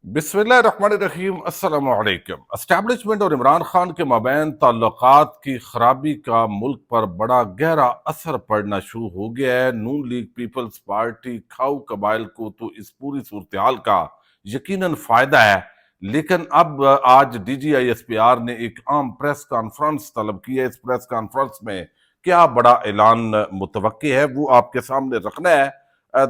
بسم اللہ الرحمن الرحیم۔ السلام علیکم۔ اسٹیبلشمنٹ اور عمران خان کے مابین تعلقات کی خرابی کا ملک پر بڑا گہرا اثر پڑنا شروع ہو گیا ہے۔ نون لیگ پیپلز پارٹی کھاؤ قبائل کو تو اس پوری صورتحال کا یقیناً فائدہ ہے، لیکن اب آج D G I S P R نے ایک عام پریس کانفرنس طلب کی ہے۔ اس پریس کانفرنس میں کیا بڑا اعلان متوقع ہے وہ آپ کے سامنے رکھنا ہے۔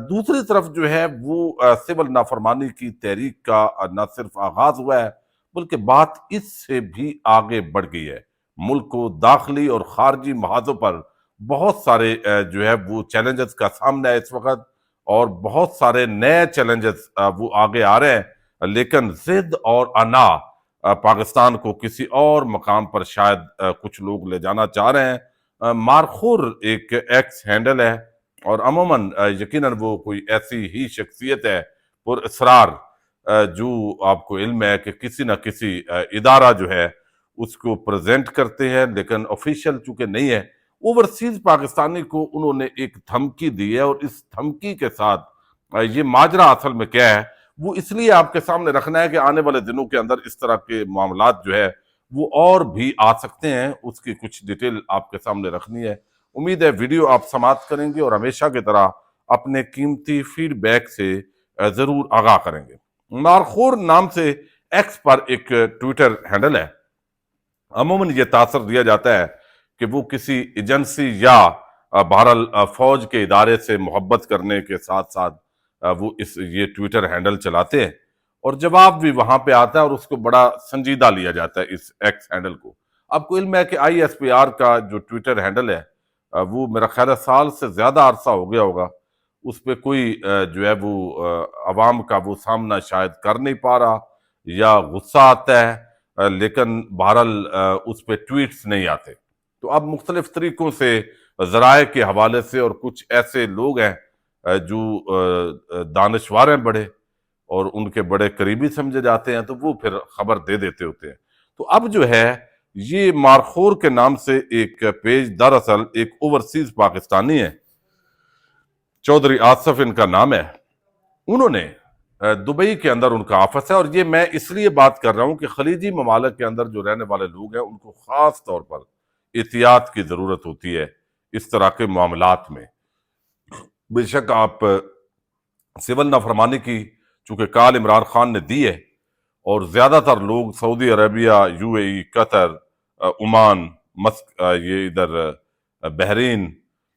دوسری طرف جو ہے وہ سول نافرمانی کی تحریک کا نہ صرف آغاز ہوا ہے بلکہ بات اس سے بھی آگے بڑھ گئی ہے۔ ملک کو داخلی اور خارجی محاذوں پر بہت سارے جو ہے وہ چیلنجز کا سامنا ہے اس وقت، اور بہت سارے نئے چیلنجز وہ آگے آ رہے ہیں، لیکن ضد اور انا پاکستان کو کسی اور مقام پر شاید کچھ لوگ لے جانا چاہ رہے ہیں۔ مارخور ایک ایکس ہینڈل ہے، اور عموماً یقیناً وہ کوئی ایسی ہی شخصیت ہے پر اصرار، جو آپ کو علم ہے کہ کسی نہ کسی ادارہ جو ہے اس کو پریزنٹ کرتے ہیں، لیکن آفیشیل چونکہ نہیں ہے۔ اوورسیز پاکستانی کو انہوں نے ایک دھمکی دی ہے، اور اس دھمکی کے ساتھ یہ ماجرا اصل میں کیا ہے وہ اس لیے آپ کے سامنے رکھنا ہے کہ آنے والے دنوں کے اندر اس طرح کے معاملات جو ہے وہ اور بھی آ سکتے ہیں، اس کی کچھ ڈیٹیل آپ کے سامنے رکھنی ہے۔ امید ہے ویڈیو آپ سماعت کریں گے اور ہمیشہ کی طرح اپنے قیمتی فیڈ بیک سے ضرور آگاہ کریں گے۔ مارخور نام سے ایکس پر ایک ٹویٹر ہینڈل ہے۔ عموماً یہ تاثر دیا جاتا ہے کہ وہ کسی ایجنسی یا بہرحال فوج کے ادارے سے محبت کرنے کے ساتھ ساتھ وہ یہ ٹویٹر ہینڈل چلاتے ہیں، اور جواب بھی وہاں پہ آتا ہے اور اس کو بڑا سنجیدہ لیا جاتا ہے اس ایکس ہینڈل کو۔ آپ کو علم ہے کہ آئی ایس پی آر کا جو ٹویٹر ہینڈل ہے وہ میرا خیال ہے سال سے زیادہ عرصہ ہو گیا ہوگا، اس پہ کوئی جو ہے وہ عوام کا وہ سامنا شاید کر نہیں پا رہا، یا غصہ آتا ہے، لیکن بہرحال اس پہ ٹویٹس نہیں آتے۔ تو اب مختلف طریقوں سے ذرائع کے حوالے سے، اور کچھ ایسے لوگ ہیں جو دانشور ہیں بڑے اور ان کے بڑے قریبی سمجھے جاتے ہیں، تو وہ پھر خبر دے دیتے ہوتے ہیں۔ تو اب جو ہے یہ مارخور کے نام سے ایک پیج دراصل ایک اوورسیز پاکستانی ہے، چودھری آصف ان کا نام ہے۔ انہوں نے دبئی کے اندر ان کا آفس ہے، اور یہ میں اس لیے بات کر رہا ہوں کہ خلیجی ممالک کے اندر جو رہنے والے لوگ ہیں ان کو خاص طور پر احتیاط کی ضرورت ہوتی ہے اس طرح کے معاملات میں۔ بے شک آپ سول نافرمانی کی چونکہ کال عمران خان نے دی ہے، اور زیادہ تر لوگ Saudi Arabia, U A E, Qatar, Oman, یہ ادھر بحرین،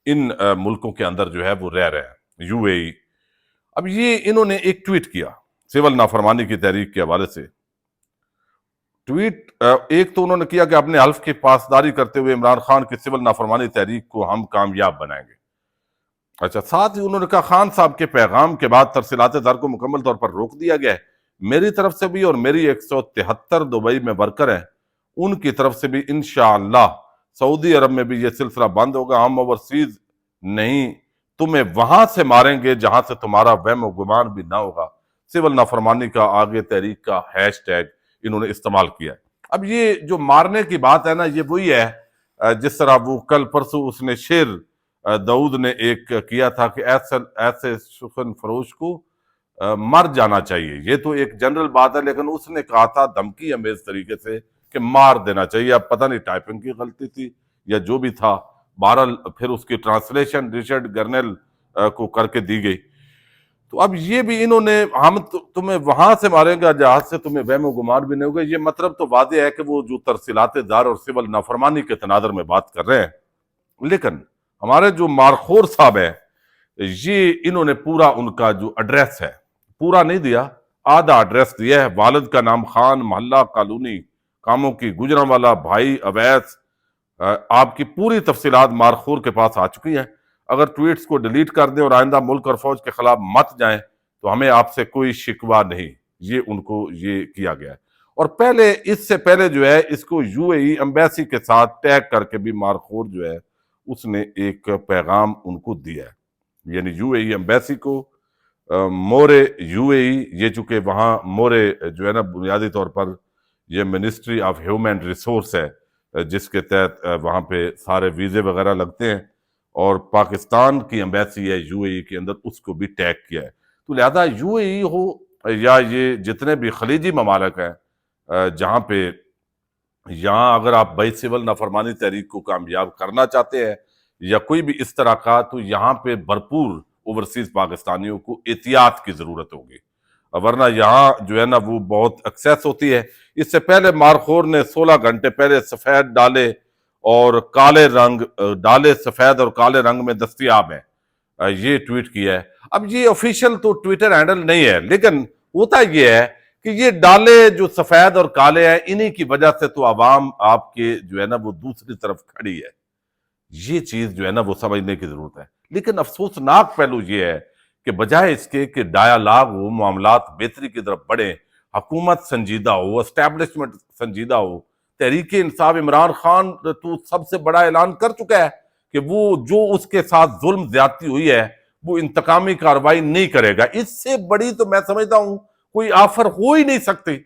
ان ملکوں کے اندر جو ہے وہ رہ رہے ہیں، یو اے ای۔ اب یہ انہوں نے ایک ٹویٹ کیا سول نافرمانی کی تحریک کے حوالے سے۔ ٹویٹ ایک تو انہوں نے کیا کہ اپنے حلف کی پاسداری کرتے ہوئے عمران خان کی سول نافرمانی تحریک کو ہم کامیاب بنائیں گے۔ اچھا، ساتھ ہی انہوں نے کہا خان صاحب کے پیغام کے بعد ترسیلات زر کو مکمل طور پر روک دیا گیا ہے۔ میری طرف سے بھی اور میری 173 دبئی میں ورکر ہیں ان کی طرف سے بھی انشاءاللہ سعودی عرب میں بھی یہ سلسلہ بند ہوگا۔ ہم اوورسیز نہیں، تمہیں وہاں سے ماریں گے جہاں سے تمہارا وہم و گمان بھی نہ ہوگا۔ سول نافرمانی کا آگے تحریک کا ہیش ٹیگ انہوں نے استعمال کیا ہے۔ اب یہ جو مارنے کی بات ہے نا، یہ وہی ہے جس طرح وہ کل پرسوں اس نے شیر داؤد نے ایک کیا تھا کہ ایسے سخن فروش کو مر جانا چاہیے۔ یہ تو ایک جنرل بات ہے، لیکن اس نے کہا تھا دھمکی امیز طریقے سے کہ مار دینا چاہیے۔ اب پتہ نہیں ٹائپنگ کی غلطی تھی یا جو بھی تھا، بہرحال پھر اس کی ٹرانسلیشن رچرڈ گرنل کو کر کے دی گئی۔ تو اب یہ بھی انہوں نے ہم تمہیں وہاں سے ماریں گا جہاں سے تمہیں وہم و گمان بھی نہیں ہوگا، یہ مطلب تو واضح ہے کہ وہ جو ترسیلات زر اور سول نافرمانی کے تناظر میں بات کر رہے ہیں۔ لیکن ہمارے جو مارخور صاحب ہیں، یہ انہوں نے پورا ان کا جو ایڈریس ہے پورا نہیں دیا، آدھا ایڈریس دیا ہے۔ والد کا نام خان، محلہ کالونی، کاموں کی گجرانوالا، بھائی اویس۔ آپ کی پوری تفصیلات مارخور کے پاس آ چکی ہیں۔ اگر ٹویٹس کو ڈیلیٹ کر دیں اور آئندہ ملک اور فوج کے خلاف مت جائیں تو ہمیں آپ سے کوئی شکوہ نہیں۔ یہ ان کو یہ کیا گیا ہے، اور اس سے پہلے جو ہے اس کو یو اے ای ایمبیسی کے ساتھ ٹیگ کر کے بھی مارخور جو ہے اس نے ایک پیغام ان کو دیا ہے، یعنی یو اے ای ایمبیسی کو، مورے یو اے ای، یہ چونکہ وہاں مورے جو ہے نا بنیادی طور پر یہ منسٹری آف ہیومن ریسورس ہے جس کے تحت وہاں پہ سارے ویزے وغیرہ لگتے ہیں، اور پاکستان کی ایمبیسی ہے یو اے ای کے اندر، اس کو بھی ٹیگ کیا ہے۔ تو لہذا یو اے ای ہو یا یہ جتنے بھی خلیجی ممالک ہیں جہاں پہ یہاں اگر آپ بائی سول نافرمانی تحریک کو کامیاب کرنا چاہتے ہیں یا کوئی بھی اس طرح کا، تو یہاں پہ بھرپور اوورسیز پاکستانیوں کو احتیاط کی ضرورت ہوگی، ورنہ یہاں جو ہے نا وہ بہت ایکسیس ہوتی ہے۔ اس سے پہلے مارخور نے 16 گھنٹے پہلے سفید ڈالے اور کالے رنگ ڈالے سفید اور کالے رنگ میں دستیاب ہیں، یہ ٹویٹ کیا ہے۔ اب یہ آفیشیل تو ٹویٹر ہینڈل نہیں ہے، لیکن ہوتا یہ ہے کہ یہ ڈالے جو سفید اور کالے ہیں، انہی کی وجہ سے تو عوام آپ کے جو ہے نا وہ دوسری طرف کھڑی ہے۔ یہ چیز جو ہے نا وہ سمجھنے کی ضرورت ہے۔ لیکن افسوسناک پہلو یہ ہے کہ بجائے اس کے کہ ڈائیلاگ ہو، معاملات بہتری کی طرف بڑھیں، حکومت سنجیدہ ہو، اسٹیبلشمنٹ سنجیدہ ہو، تحریک انصاف عمران خان تو سب سے بڑا اعلان کر چکا ہے کہ وہ جو اس کے ساتھ ظلم زیادتی ہوئی ہے وہ انتقامی کارروائی نہیں کرے گا۔ اس سے بڑی تو میں سمجھتا ہوں کوئی آفر ہو ہی نہیں سکتی۔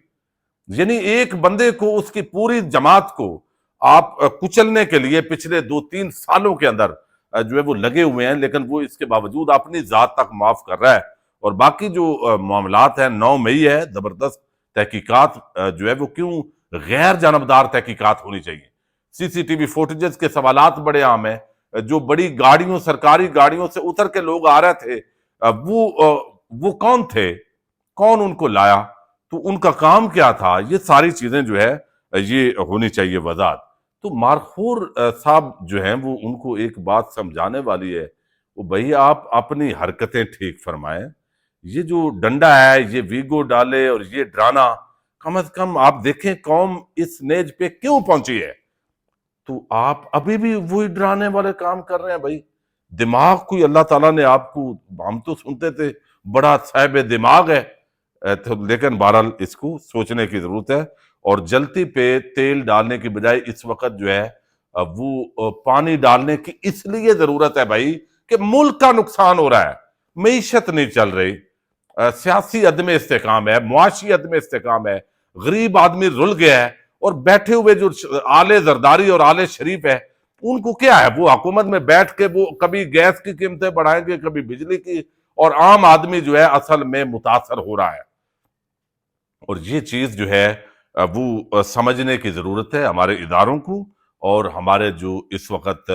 یعنی ایک بندے کو، اس کی پوری جماعت کو آپ کچلنے کے لیے پچھلے 2-3 سالوں کے اندر جو ہے وہ لگے ہوئے ہیں، لیکن وہ اس کے باوجود اپنی ذات تک معاف کر رہا ہے۔ اور باقی جو معاملات ہیں، 9 مئی ہے، زبردست تحقیقات جو ہے وہ کیوں غیر جانبدار تحقیقات ہونی چاہیے۔ سی سی ٹی وی فوٹیجز کے سوالات بڑے عام ہیں، جو بڑی گاڑیوں، سرکاری گاڑیوں سے اتر کے لوگ آ رہے تھے، وہ کون تھے، کون ان کو لایا، تو ان کا کام کیا تھا، یہ ساری چیزیں جو ہے یہ ہونی چاہیے وضاحت۔ تو مارخور صاحب جو ہیں وہ ان کو ایک بات سمجھانے والی ہے، وہ بھئی آپ اپنی حرکتیں ٹھیک فرمائیں، یہ جو ڈنڈا ہے، یہ ویگو ڈالے اور یہ ڈرانا، کم از کم آپ دیکھیں قوم اس نیج پہ کیوں پہنچی ہے، تو آپ ابھی بھی وہی ڈرانے والے کام کر رہے ہیں بھائی۔ دماغ کوئی اللہ تعالیٰ نے آپ کو، ہم تو سنتے تھے بڑا صاحب دماغ ہے، لیکن بہرحال اس کو سوچنے کی ضرورت ہے، اور جلتی پہ تیل ڈالنے کی بجائے اس وقت جو ہے وہ پانی ڈالنے کی اس لیے ضرورت ہے بھائی کہ ملک کا نقصان ہو رہا ہے، معیشت نہیں چل رہی، سیاسی عدم استحکام ہے، معاشی عدم استحکام ہے، غریب آدمی رل گیا ہے، اور بیٹھے ہوئے جو آلے زرداری اور آلے شریف ہے، ان کو کیا ہے، وہ حکومت میں بیٹھ کے وہ کبھی گیس کی قیمتیں بڑھائیں گے، کبھی بجلی کی، اور عام آدمی جو ہے اصل میں متاثر ہو رہا ہے۔ اور یہ چیز جو ہے وہ سمجھنے کی ضرورت ہے ہمارے اداروں کو، اور ہمارے جو اس وقت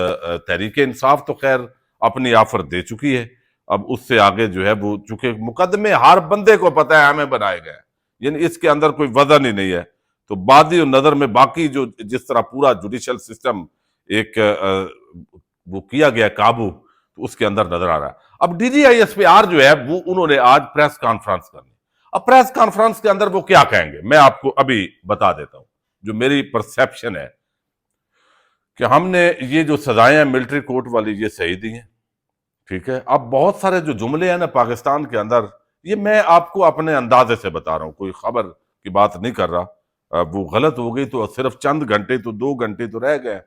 تحریک انصاف تو خیر اپنی آفر دے چکی ہے، اب اس سے آگے جو ہے وہ، چونکہ مقدمے ہر بندے کو پتہ ہے ہمیں بنائے گئے، یعنی اس کے اندر کوئی وزن ہی نہیں ہے، تو بادی و نظر میں باقی جو جس طرح پورا جوڈیشل سسٹم ایک وہ کیا گیا قابو، تو اس کے اندر نظر آ رہا ہے۔ اب D G I S P R جو ہے وہ انہوں نے آج پریس کانفرنس کرنی، اب پریس کانفرنس کے اندر وہ کیا کہیں گے میں آپ کو ابھی بتا دیتا ہوں، جو میری پرسیپشن ہے کہ ہم نے یہ جو سزائیں ہیں ملٹری کورٹ والی یہ صحیح دی ہیں، ٹھیک ہے۔ اب بہت سارے جو جملے ہیں نا پاکستان کے اندر، یہ میں آپ کو اپنے اندازے سے بتا رہا ہوں، کوئی خبر کی بات نہیں کر رہا، وہ غلط ہو گئی تو صرف چند گھنٹے، تو 2 گھنٹے تو رہ گئے،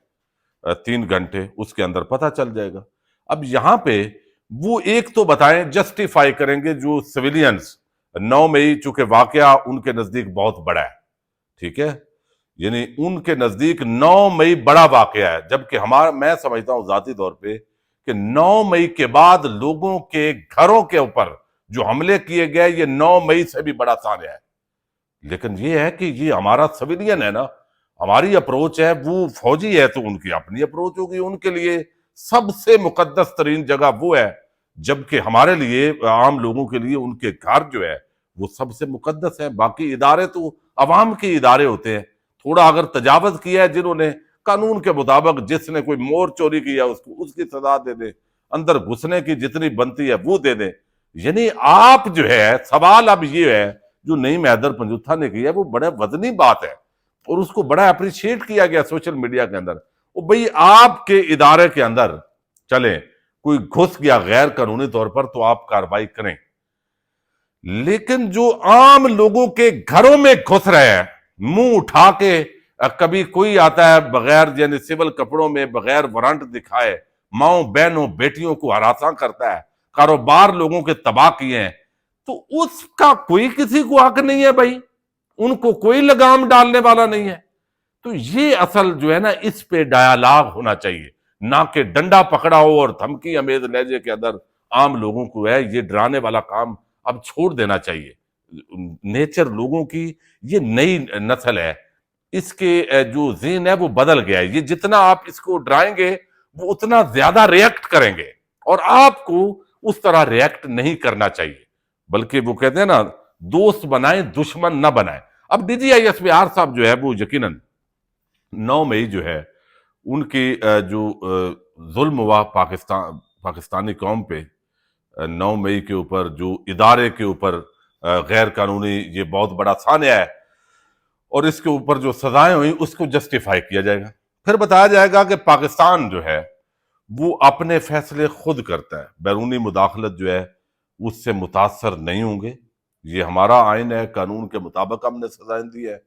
3 گھنٹے اس کے اندر پتہ چل جائے گا۔ اب یہاں پہ وہ ایک تو بتائیں، جسٹیفائی کریں گے جو سویلینز 9 مئی چونکہ واقعہ ان کے نزدیک بہت بڑا ہے، ٹھیک ہے، یعنی ان کے نزدیک 9 مئی بڑا واقعہ ہے، جبکہ میں سمجھتا ہوں ذاتی طور پہ کہ 9 مئی کے بعد لوگوں کے گھروں کے اوپر جو حملے کیے گئے، یہ 9 مئی سے بھی بڑا سانحہ ہے۔ لیکن یہ ہے کہ یہ ہمارا سویلین ہے نا، ہماری اپروچ ہے، وہ فوجی ہے تو ان کی اپنی اپروچ ہوگی، ان کے لیے سب سے مقدس ترین جگہ وہ ہے، جبکہ ہمارے لیے، عام لوگوں کے لیے، ان کے گھر جو ہے وہ سب سے مقدس ہے۔ باقی ادارے تو عوام کے ادارے ہوتے ہیں، تھوڑا اگر تجاوز کیا ہے جنہوں نے، قانون کے مطابق جس نے کوئی مور چوری کیا اس کو اس کی سزا دے دیں، اندر گھسنے کی جتنی بنتی ہے وہ دے دیں۔ یعنی آپ جو ہے، سوال اب یہ ہے جو نعیم حیدر پنجوتھا نے کی ہے، وہ بڑا وزنی بات ہے، اور اس کو بڑا اپریشیٹ کیا گیا سوشل میڈیا کے اندر۔ وہ بھئی آپ کے ادارے کے اندر چلیں، کوئی گھس گیا غیر قانونی طور پر تو آپ کارروائی کریں، لیکن جو عام لوگوں کے گھروں میں گھس رہے ہیں منہ اٹھا کے، کبھی کوئی آتا ہے بغیر، یعنی سول کپڑوں میں، بغیر وارنٹ دکھائے، ماؤں بہنوں بیٹیوں کو ہراساں کرتا ہے، کاروبار لوگوں کے تباہ کیے ہیں، تو اس کا کوئی کسی کو حق نہیں ہے بھائی، ان کو کوئی لگام ڈالنے والا نہیں ہے۔ تو یہ اصل جو ہے نا، اس پہ ڈائیلاگ ہونا چاہیے، نہ کہ ڈنڈا پکڑا ہو اور دھمکی امیز لہجے کے اندر عام لوگوں کو ہے، یہ ڈرانے والا کام اب چھوڑ دینا چاہیے۔ نیچر لوگوں کی، یہ نئی نسل ہے، اس کے جو ذہن ہے وہ بدل گیا ہے، یہ جتنا آپ اس کو ڈرائیں گے وہ اتنا زیادہ ریئیکٹ کریں گے، اور آپ کو اس طرح ریئیکٹ نہیں کرنا چاہیے، بلکہ وہ کہتے ہیں نا دوست بنائیں دشمن نہ بنائیں۔ اب D G I S P R صاحب جو ہے وہ یقیناً 9 مئی جو ہے ان کی جو ظلم ہوا پاکستانی قوم پہ، 9 مئی کے اوپر جو ادارے کے اوپر غیر قانونی یہ بہت بڑا سانحہ ہے، اور اس کے اوپر جو سزائیں ہوئیں اس کو جسٹیفائی کیا جائے گا، پھر بتایا جائے گا کہ پاکستان جو ہے وہ اپنے فیصلے خود کرتا ہے، بیرونی مداخلت جو ہے اس سے متاثر نہیں ہوں گے، یہ ہمارا آئین ہے، قانون کے مطابق ہم نے سزائیں دی ہے۔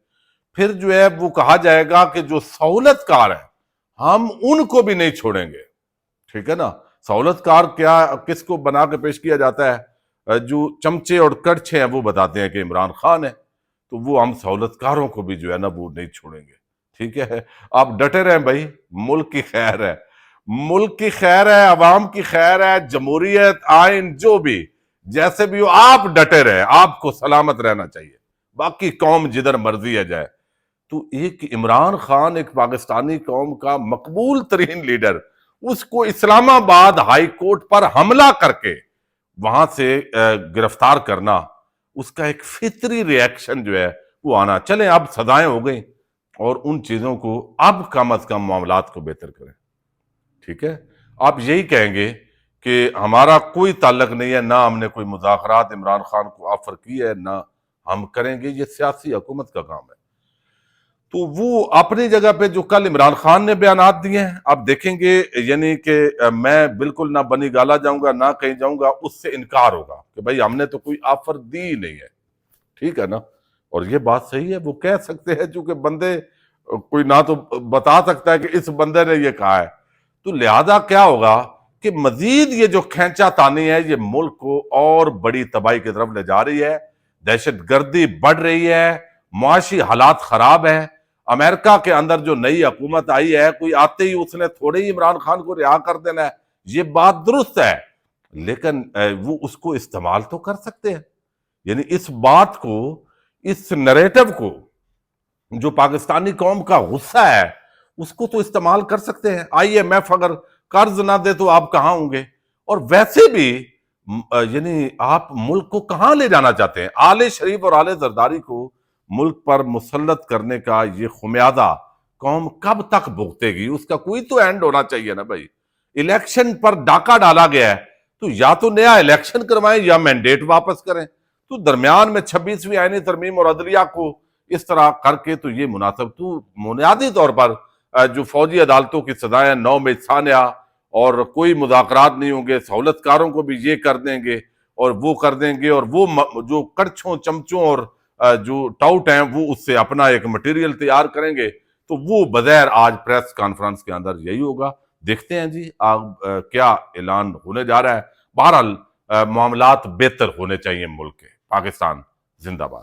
پھر جو ہے وہ کہا جائے گا کہ جو سہولت کار ہیں ہم ان کو بھی نہیں چھوڑیں گے، ٹھیک ہے نا۔ سہولت کار کیا، کس کو بنا کے پیش کیا جاتا ہے؟ جو چمچے اور کڑچھے ہیں وہ بتاتے ہیں کہ عمران خان ہے، تو وہ ہم سہولت کاروں کو بھی جو ہے نا وہ نہیں چھوڑیں گے، ٹھیک ہے۔ آپ ڈٹے رہیں بھائی، ملک کی خیر ہے، ملک کی خیر ہے، عوام کی خیر ہے، جمہوریت، آئین جو بھی جیسے بھی ہو، آپ ڈٹے رہیں، آپ کو سلامت رہنا چاہیے، باقی قوم جدھر مرضی ہے جائے۔ تو ایک عمران خان ایک پاکستانی قوم کا مقبول ترین لیڈر، اس کو اسلام آباد ہائی کورٹ پر حملہ کر کے وہاں سے گرفتار کرنا، اس کا ایک فطری ریئیکشن جو ہے وہ آنا۔ چلیں اب سزائیں ہو گئیں، اور ان چیزوں کو اب کم از کم معاملات کو بہتر کریں، ٹھیک ہے۔ آپ یہی کہیں گے کہ ہمارا کوئی تعلق نہیں ہے، نہ ہم نے کوئی مذاکرات عمران خان کو آفر کی ہے، نہ ہم کریں گے، یہ سیاسی حکومت کا کام ہے۔ تو وہ اپنی جگہ پہ جو کل عمران خان نے بیانات دیے ہیں، آپ دیکھیں گے یعنی کہ میں بالکل نہ بنی گالا جاؤں گا نہ کہیں جاؤں گا، اس سے انکار ہوگا کہ بھائی ہم نے تو کوئی آفر دی ہی نہیں ہے، ٹھیک ہے نا۔ اور یہ بات صحیح ہے، وہ کہہ سکتے ہیں چونکہ بندے کوئی نہ تو بتا سکتا ہے کہ اس بندے نے یہ کہا ہے، تو لہذا کیا ہوگا کہ مزید یہ جو کھینچا تانی ہے یہ ملک کو اور بڑی تباہی کی طرف لے جا رہی ہے، دہشت گردی بڑھ رہی ہے، معاشی حالات خراب ہیں۔ امریکہ کے اندر جو نئی حکومت آئی ہے، کوئی آتے ہی اس نے تھوڑے ہی عمران خان کو رہا کر دینا ہے، یہ بات درست ہے، لیکن وہ اس کو استعمال تو کر سکتے ہیں، یعنی اس بات کو، اس نریٹو کو، جو پاکستانی قوم کا غصہ ہے اس کو تو استعمال کر سکتے ہیں۔ آئی ایم ایف اگر قرض نہ دے تو آپ کہاں ہوں گے؟ اور ویسے بھی یعنی آپ ملک کو کہاں لے جانا چاہتے ہیں؟ آل شریف اور آل زرداری کو ملک پر مسلط کرنے کا یہ خمیازہ قوم کب تک بھگتے گی؟ اس کا کوئی تو اینڈ ہونا چاہیے نا بھائی۔ الیکشن پر ڈاکہ ڈالا گیا ہے، تو یا تو نیا الیکشن کروائیں یا مینڈیٹ واپس کریں، تو درمیان میں 26ویں آئینی ترمیم اور عدلیہ کو اس طرح کر کے تو یہ مناسب، تو بنیادی طور پر جو فوجی عدالتوں کی سزائیں 9 میں سانحہ، اور کوئی مذاکرات نہیں ہوں گے، سہولت کاروں کو بھی یہ کر دیں گے اور وہ کر دیں گے، اور وہ جو کڑچھوں چمچوں اور جو ٹاؤٹ ہیں وہ اس سے اپنا ایک مٹیریل تیار کریں گے، تو وہ بظاہر آج پریس کانفرنس کے اندر یہی ہوگا۔ دیکھتے ہیں جی کیا اعلان ہونے جا رہا ہے۔ بہرحال معاملات بہتر ہونے چاہیے ملک کے۔ پاکستان زندہ باد۔